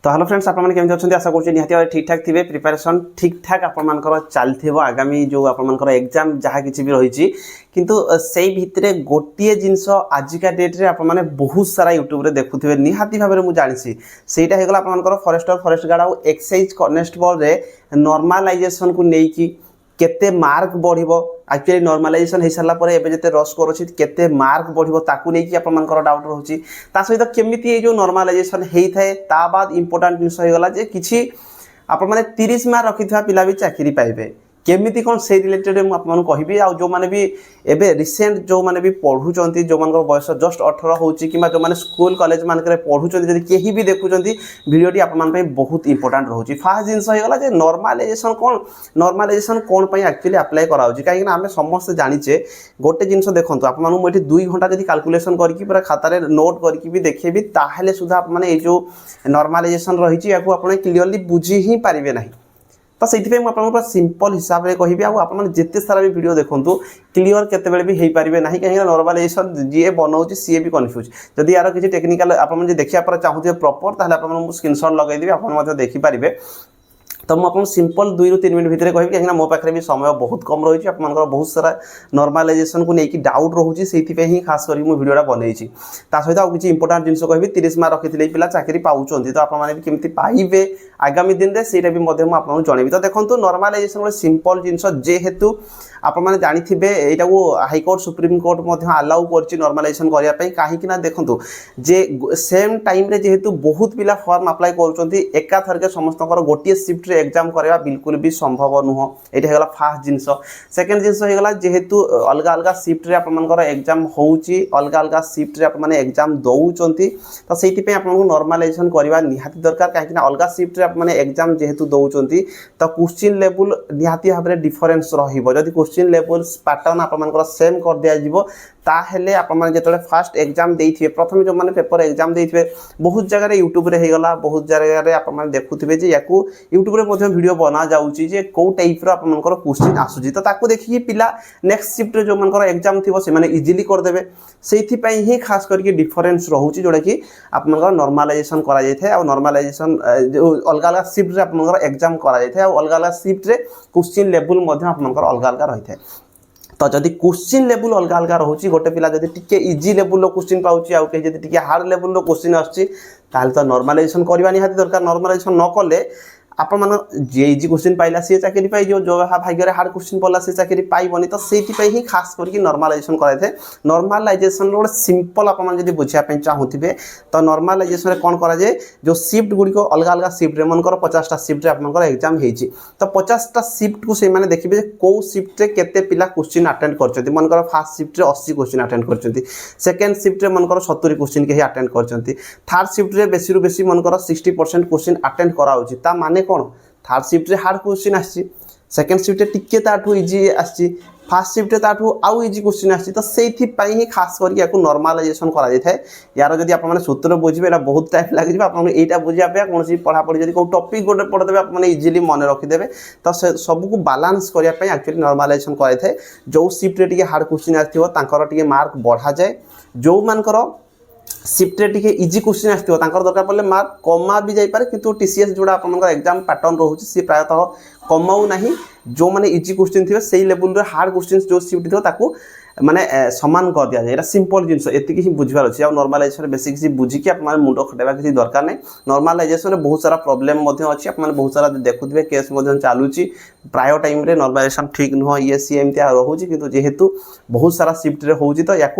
तो hello friends आपने केमती अच्छा आशा करुँच निहाती ठीक ठाक थे प्रिपेरेसन ठीक ठाक आपर चलती आगामी जो आपर एग्जाम जहाँ किसी भी रही किंतु से भितर गोटे जिनस आजिका डेट्रे आपने बहुत सारा यूट्यूब देखुए निहाती भाव में मुझे जानी सहीटा होगा आपर फरेस्टर फरेस्ट गार्ड आउ एक्साइज कनेस्टेबल नॉर्मलाइजेशन को लेकिन केते मार्क बढ़िबो एक्चुअली नॉर्मलाइजेशन हो सारा पर एबे जते रस करूछि केते मार्क बढ़िबो ताकू नै कि आपनकर डाउट रहउछि ता सहित केमिति ए जो नॉर्मलाइजेशन हेई थाए ता बाद इंपोर्टेंट जिंस हो गला जे किछि आपन माने 30 मार्क रखिथवा पिला भी चाकरी पाइबे केमिति कोन से रिलेटेड मु आपन कहबी आ जो माने भी एबे रिसेंट जो माने भी पढुचंती जो मानकर बयस जस्ट 18 होउछि किबा जो माने स्कूल कॉलेज मान करे पढुचंती जदि केही भी देखुचंती वीडियोटी आपन मान पे बहुत इंपोर्टेंट रहउछि फास्ट जिंस हो गला जे नॉर्मलाइजेशन कोन पई एक्चुअली अप्लाई कराउछि काहे कि हमें समस्त जानिचे गोटे जिंस देखंतु आपन मानु मोठी 2 घंटा जदि कैलकुलेशन करके पूरा खाता रे नोट करके भी देखेबी ताहले सुधा आपन माने ए जो नॉर्मलाइजेशन रहिछि याकू आपन क्लियरली बुझी ही पारिबे नाही तो से मुझे सिंपल हिसाब से कहि आप जिते सारा भी वीडियो देखूँ क्लियर केते भी हो पारे ना कहीं नॉर्मलाइजेशन जी बनाऊँ सी भी कन्फ्यूज जदि यार किसी टेक्निकल आप देखा चाहूे प्रॉपर ताल स्क्रीनशॉट लगेदेवी आप देखिपारे तो मुझे सिंपल 2 ରୁ 3 मिनट भितर कहि कहीं मो पाखे भी समय बहुत कम रही आप बहुत सारा नॉर्मलाइजेशन को लेकिन डाउट रोचे से ही खास कर वीडियोटा बनई सहित आउ किसी इंपोर्टेंट जिन कहि 30 मार्क रखी पिला चाकरी पाँच तो आपने पाइबे आगामी दिन में सहीटा भी आपको जनइबी तो देखो नॉर्मलाइजेशन गोटे सिंपल जिनस जेहेतु आपने जानी यहाँ हाईकोर्ट सुप्रीम कोर्ट आलाउ कर नॉर्मलाइजेशन करने कहीं देखो जे सेम टाइम रे जेहेतु बहुत पिला फॉर्म अप्लाई कर एकाथरके समस्त गोटे शिफ्ट एग्जाम करवा बिल्कुल भी संभव नुह ये होगा फास्ट जिनस सेकेंड जिनस होगा जेहेतु अलग अलग शिफ्ट आपर एग्जाम होची अलग अलग शिफ्ट आपने एग्जाम दौरान तो से नॉर्मलाइजेशन करवा निहाती दरकार कहीं अलग शिफ्ट आपने एग्जाम जेहेतु दौरान तो क्वेश्चन लेवल निहाती भाव में डिफरेन्स रही क्वेश्चन लेवल पैटर्न आप सेम कर दिया ताहेले आपने फास्ट एग्जाम देते प्रथम जो मैंने पेपर एग्जाम देते बहुत जगह यूट्यूब रे होगा बहुत जगह आप देखुए या यूट्यूब रे वीडियो बना जाऊँगी जे कौ टाइप आपर क्वेश्चन आसूँ तो ताकू देखिए पिला नेक्स्ट शिफ्ट जो मन एग्जाम थी से इजिली करदे से ही खास करके डिफरेन्स रोचे जोटा कि आप नॉर्मलाइजेशन कर नॉर्मलाइजेशन जो अलग अलग शिफ्ट आप एग्जाम कर अलग अलग शिफ्ट क्वेश्चन लेवल आप अलग अलग रही है तो जदि क्वेश्चन लेवल अलग अलग रोचे गोटे पिला जदि टिके इजी लेवल क्वेश्चन पाउची आउ कहीं जदि टिके हार्ड लेवल क्वेश्चन आछी ताल तो नॉर्मलाइजेशन करवा निहाती दरकार नॉर्मलाइजेशन न कले आपण मान जे इजी क्वेश्चन पाइला सी चाकरी पाई जो भाग्य हार्ड क्वेश्चन पड़ा से चाकरी पाइबनी तो से ही खास करके नॉर्मलाइजेशन कराए नॉर्मलाइजेशन गोटे सिंपल आप बुझापी चाहूे तो नॉर्मलाइजेशन कौन कराए जो शिफ्ट गुड़िक अलग अलग शिफ्ट मनकर 50टा शिफ्ट आप एग्जाम होती तो 50टा शिफ्ट को से देखिए कौ शिफ्ट केते पिला क्वेश्चन अटेंड कर मनकर फास्ट शिफ्ट 80 क्वेश्चन अटेंड कर सेकेंड शिफ्ट मनकर 70 क्वेश्चन कहीं अटेंड कर थर्ड शिफ्ट बेसी रु बेसी मनकर 60% क्वेश्चन अटेंड कराऊँगी ता माने कौन थर्ड शिफ्ट हार्ड क्वेश्चन आसी सेकेंड शिफ्ट टिके ताठू इजी आसी फास्ट शिफ्ट ताठू आउ इजी क्वेश्चन आसी तो से ही खास करके नॉर्मलाइजेशन करा यार जब आप सूत्र बुझे बहुत टाइम लगे आपटा बुझापे कौन पढ़ापढ़ी जब कौ टॉपिक गोटे पढ़दे आपने इजिली मन रखिदेवे तो सबको बालांस करने एक्चुअली नॉर्मलाइजेशन कराए जो शिफ्ट टे हार्ड क्वेश्चन आती मार्क बढ़ा जाए जो मानकर शिफ्ट टे इजी क्वेश्चन आसो दरकार पड़े मार्क कमा भी जापे कि टीसीएस जोड़ा आप एग्जाम पैटर्न रोचे सी प्रायतः कमाऊ ना जो मैंने इजी क्वेश्चन थे से लेवल हार्ड क्वेश्चन जो शिफ्ट थो माने सामान कर दिया जाए सिंपल जिनस एति ही बुझार अच्छे आ नॉर्मलाइजेशन बेसिक किसी बुझिकी आप मुंड खटेबा किसी दरकार नहीं नॉर्मलाइजेशन बहुत सारा प्रॉब्लम अच्छी आप बहुत सारा देखुए केस चलुची प्राय टाइम रे नॉर्मलाइजेशन ठीक नुह ये सी एमती रोचे कि जेहेतु बहुत सारा शिफ्ट रे होउची तो या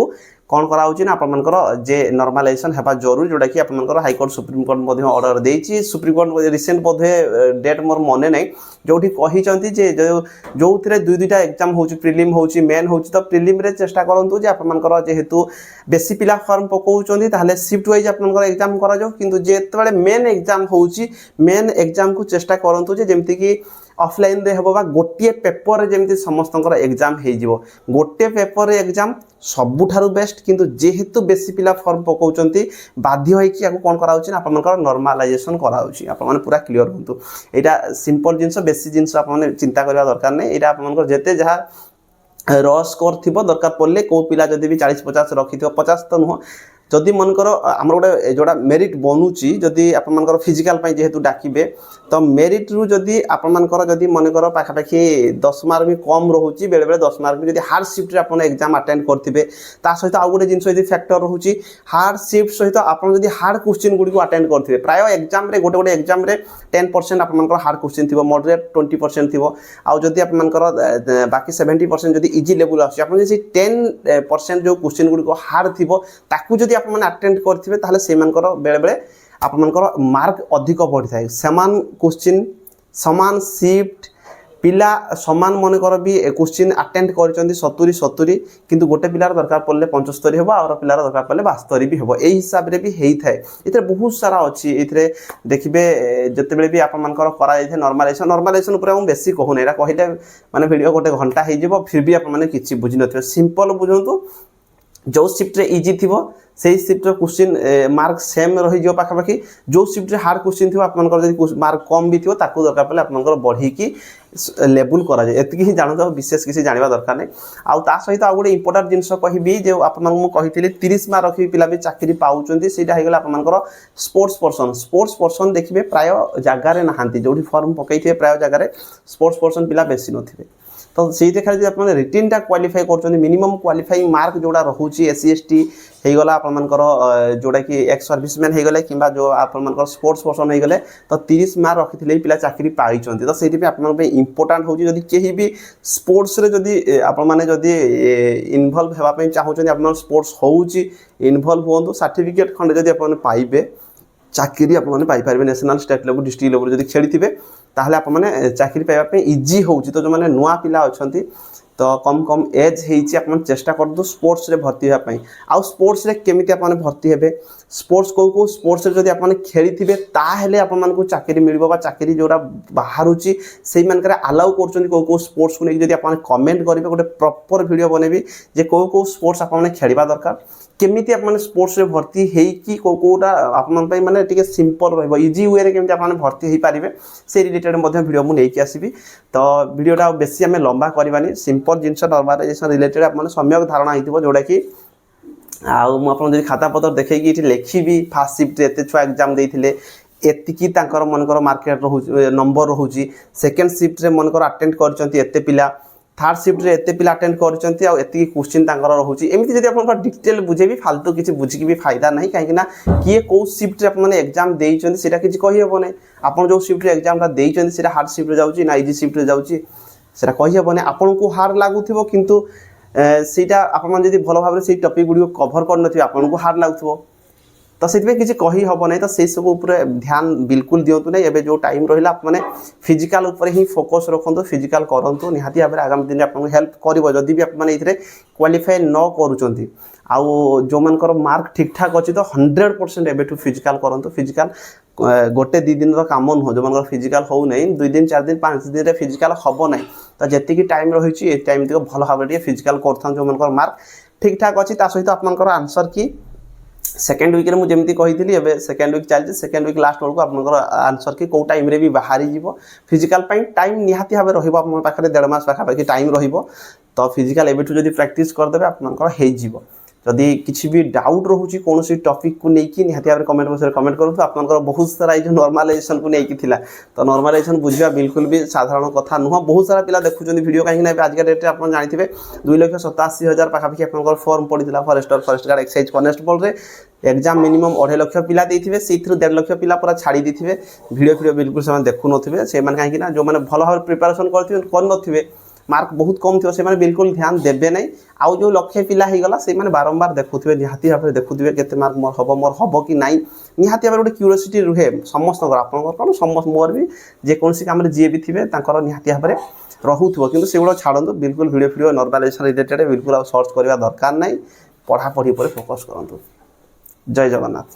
कौन कराऊँ ना आपर जे नॉर्मलाइजेशन होगा जरूरी जोटा कि आपर हाईकोर्ट सुप्रीम कोर्ट ऑर्डर देती सुप्रीम कोर्ट रिसेंट बोधे डेट मोर मन नहीं जो कहते जो दुई दुईटा एग्जाम हो प्रिलिम हो मेन हो तो प्रिलिम रे चेष्टा करूँ आपर जेहेतु बेसी पिला फॉर्म पकाउछंती ताहले शिफ्ट वाइज आपर एग्जाम करा जाओ किंतु जेतबेले मेन एग्जाम होउची मेन एग्जाम को चेष्टा करूँ जेमती कि ऑफलाइन रे हेबो बा गोटे पेपर रे जेमती समस्त एग्जाम हो गोटे पेपर रे एग्जाम सबुठारु बेस्ट किंतु जेहेतु बेसी पिला फॉर्म पकाउछंती बाध्य होइकी आको कोन कराउछि ना आपनकर नॉर्मलाइजेशन कराउछि आप माने पूरा क्लियर होंतु एटा सिंपल जिंस बेसी जिंस आप माने चिंता करबा दरकार नै एटा आपनकर जेते जहा रॉ स्कोर थी दरकार पड़े कौ पिला जदि भी 40-50 रखी 50 तो नुह जदि मनकर आम गोटे जोड़ा मेरिट बनूची जदि आपर फिजिकाल जेहेतु डाकिबे तो मेरिट रु जदि आपर जदि मनकर पाखापाखि 10 मार्क भी कम रोचे बेले बेले 10 मार्क भी जदि हार्ड शिफ्ट रे आपन एग्जाम अटेंड करथिबे ता सहित आउ गोटे जिनस यदि फैक्टर रोचे हार्ड शिफ्ट सहित आपन जदि हार्ड क्वेश्चन गुडी को अटेंड करथिबे प्राय एग्जाम रे गोटे गोटे एग्जाम रे 10% आपन हार्ड क्वेश्चन थिबो मॉडरेट 20% थिबो आउ जदि आपन बाकी 70% जदि इजी लेवल आसी आपन जे 10% जो क्वेश्चन गुडी को हार्ड थिबो ताकू जदि आपन अटेंड करथिबे ताहले सेमानकर बेले बेले आपनकर मार्क अधिक बढ़ी थाए समान क्वेश्चन समान शिफ्ट पिला समान मनकर भी क्वेश्चन अटेंड करचंदी 70 किंतु गोटे पिलार दरकार पड़ले 75 हेबो और पिलार दरकार पड़ले 72 भी हेबो एही हिसाब रे भी हेई थाए इतरे बहुत सारा अछि इतरे देखिबे जते बेले भी आपन मनकर करा जाय नॉर्मलाइजेशन ऊपर हम बेसी कहू नै एरा कहिले माने वीडियो गोटे घंटा हेई जिवो फिर भी आपन माने किछि बुझि नथिबे सिंपल बुझंतु जो शिफ्ट रे इजी थिबो सेही शिफ्ट रे क्वेश्चन मार्क सेम रही जो पाखापाखि जो शिफ्ट रे हार्ड क्वेश्चन थिबो आपनकर जदि मार्क कम भी थिबो ताकू दरकार पले आपनकर बढ़ी की लेवल करा जाय एतकी ही जानतो विशेष किसी जानिबा दरकार नै आउ ता सहित आ गोटे इंपोर्टेंट जिंस कहबी जे आपन मु कहितली 30 मार्क रखि पिला भी चाकरी पाउचंती सेटा हे गेला आपनकर स्पोर्ट्स पर्सन देखिबे प्राय जागा रे नहांती जोडी फॉर्म पकैथिबे प्राय जागा रे स्पोर्ट्स पर्सन पिला बेसी नथिबे तो से खाली जब आप रिटेन टा क्वालिफाई कर मिनिमम क्वालिफाइंग मार्क जोड़ा रोचे एससी एसटी हो गला आपनकर जोड़ा कि एक्स सर्विसमैन हो गले कि जो आपनकर स्पोर्ट्स पर्सन हो गले तो 30 मार्क रखिथिले पिला चाकरी पाई तो सेठी पे आपन पे इंपोर्टेंट होची जदी केही भी स्पोर्ट्स रे जदी आपन माने जदी इन्वॉल्व हेबा पे चाहउछन आपन स्पोर्ट्स होउची इन्वॉल्व होंदो सर्टिफिकेट खंडे जदी आपन पाइबे चाकरी आपन पाई पारबे national state level district level जदी खेलिथिबे ताहले आप माने चाकरी पाइबा पे इजी होउची तो जो माने नुआ पिला अछंती तो कम एज हेची आपन चेष्टा कर दो स्पोर्ट्स रे भर्ती हेबा पई आ स्पोर्ट्स रे केमिति आपन भर्ती हेबे स्पोर्ट्स को स्पोर्ट्स रे जदी आपन खेलिथिबे ताहले आपन मान को चाकरी मिलबो बा चाकरी जोरा बाहरुची सेही मान करे अलाउ करचंती को स्पोर्ट्स को नै जदी आपन कमेंट करिवे गोटे प्रॉपर वीडियो बनेबी जे को स्पोर्ट्स आपन खेलिबा दरकार केमिति आपन स्पोर्ट्स रे भर्ती हेई कि कोटा आपन पई माने टिके सिंपल रहबो इजी वे रे केमिति आपन भर्ती हेई पारिबे से रिलेटेड मध्ये वीडियो मु नै कि आसीबी तो वीडियोटा बेसी हमें लंबा करबानी सिंपल जिंस नॉर्मलाइजेशन रिलेटेड आपन सम्यक धारणा हितबो जोडा कि आउ मु आपन जदी खाता पत्र देखै कि इठी लेखिबी फास्ट शिफ्ट एते छुआ एग्जाम देइथिले एतिकी तांकर मनकर मार्केट रहू नंबर रहूची सेकंड शिफ्ट रे मनकर अटेंड करचंती एते पिला थर्ड शिफ्ट रे एते पिला अटेंड करचंती आ एति क्वेश्चन तांकर रहूची एमिति जदी आपन डिटेल बुझेबी फालतू किछि बुझी कि भी फायदा नाही काहे कि ना किए को शिफ्ट रे आपन एग्जाम देइचंती सेटा किछि कहि हेबो नै आपन जो शिफ्ट रे एग्जाम ता देइचंती सेटा हार्ड शिफ्ट रे जाउची ना इजी शिफ्ट रे जाउची सेटा कहि हेबो नै आपन को हार्ड लागुथिबो किंतु सेटा आपन जदी भलो भाबरे सेही टॉपिक गुडी को कवर कर नथि आपन को हार्ड लागुथिबो तो से किसी कही हम ना तो से सब ऊपर ध्यान बिल्कुल दिंतु ना एबे जो टाइम रहा मैंने फिजिकल ऊपर ही फोकस रखु फिजिकल करूँ निहाती भाव में आगामी दिन में आपको हेल्प कर जदि भी आपने क्वालिफाई न करूँ आउ जो मानकर मार्क ठीक ठाक अच्छी तो 100% एबेठू फिजिकल करूँ फिजिकल गोटे 2 दिन काम नुह जो मानकर फिजिकल हो नहीं 2 दिन 4 दिन 5 दिन फिजिकल हम ना तो जी टाइम रही टाइम तक भल भाव में फिजिकल कर जो मानकर मार्क ठीक ठाक अच्छी सहित आपंकर आंसर की सेकेंड वीक रे मु जेमती कहितली एबे सेकेंड वीक चलजे सेकेंड वीक लास्ट बेलको आपनकर आंसर की को टाइम रे भी बाहरी जीवो फिजिकल पई टाइम निहाती भाबे रहिबो आपन पाखरे 1.5 मास पाखा पाखी टाइम रहिबो तो फिजिकल एबेठू जदी प्रैक्टिस कर देबे आपनकर हेइ जीवो जदि किसी भी डाउट रोची कौन सी टॉपिक को लेकिन निहाती भाबे कमेंट बॉक्स रे कमेंट करूँ आपनकर बहुत सारा जो नॉर्मलाइजेशन को लेकिन थिला तो नॉर्मलाइजेशन बुझिबा बिल्कुल भी साधारण कथा नुह बहुत सारा पिला देखुचंदी वीडियो काहे ना आज के डेट रे आपन जानिथिबे 2,87,000 पाखा पाखी आपनकर फॉर्म पडितला फॉरेस्ट गार्ड एक्साइज कॉन्स्टेबल रे एग्जाम मिनिमम 2.5 लाख पिला देथिबे सेथि 1.5 लाख पिला पूरा छाड़ी देथिबे वीडियो बिल्कुल से देखु नथिबे से माने काहे कि ना जो माने भलो भाबे प्रिपरेशन कर नथिबे मार्क बहुत कम थी से बिल्कुल ध्यान देवे ना आउ जो लक्ष्य पिला हो गला से बारंबार देखुए निहाती भाव में देखुए केते मार्क मोर हम कि नाई निहाती भाव गोटे क्यूरियोसिटी रुहे समस्त कौन समस्त मोर भी जेकोसी कम जी भी थे निहाती भाव में रोथो कि से छाड़ू बिल्कुल वीडियो नॉर्मलाइजेशन रिलेटेड बिल्कुल सर्च करवा दरकार ना पढ़ापढ़ी पर फोकस करूँ जय जगन्नाथ।